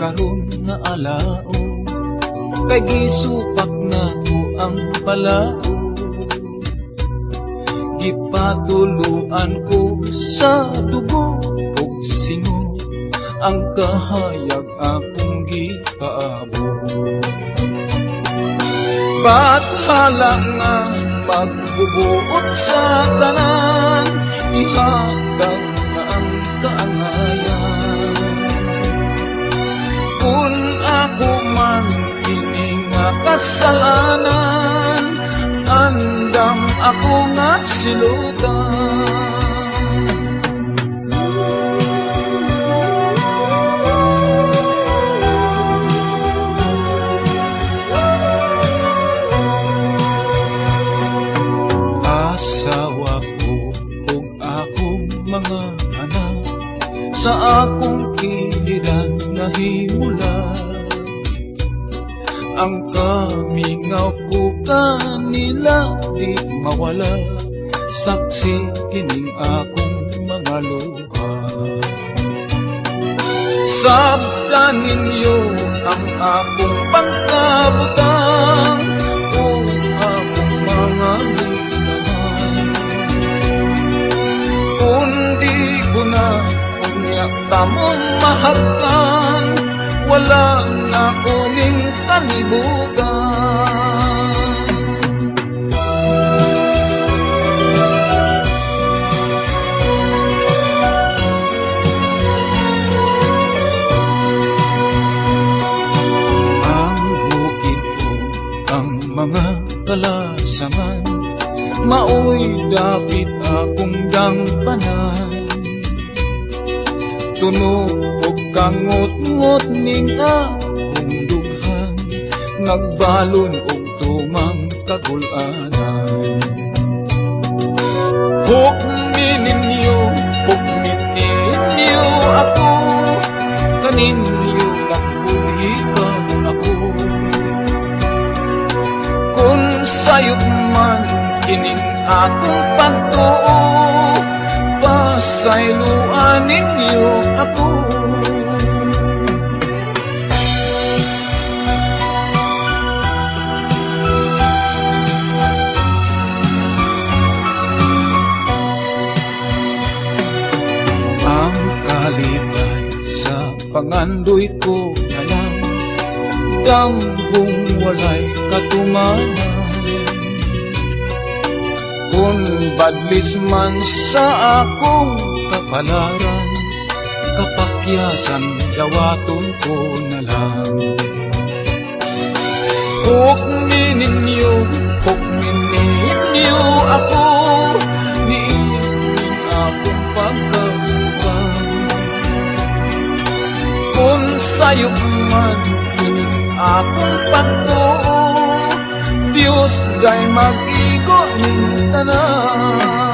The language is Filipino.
karon nga alao, kay gisupak na ko ang palao. Gipatuluan ko sa dugo ug singo ang kahayag akong gipaabo. Bathala nga magbubuot sa tanan, ihatag na ang kaangayan. Kung ako man kini nga kasalanan, andam ako nga silutan. Asawa ko ug akong mga anak, sa akong kiliran nahimulan. Ang kamingaw ko kanila di mawala, saksi kining akong mga luha. Sabtan ninyo ang akong pagkabutang o akong mga minamahal. Kundi ko na unyak tamong mahagkan, wala na kuning kalibutan. Ang bukid ko, ang mga kalasangan, maoy dapit akong dangpanan. Tunog o kangot-ngot ning akong dughan, nagbalon og tumang kagulanan. Hukmininyo ako, kaninyo nagbulhiban ako. Kung sayop man kining akong pagtuo, pasayloan ninyo ako. Ang kalipay sa pangandoy ko na lang, dambong walay katumanan. Kung badlis man sa akong kapalaran, kapakyasan dawaton ko na lang. Hukmininyo ako, niining akong pagkabukan. Kung sayop man kining akong pagtuo, Diyos day mag-igo ning tanan.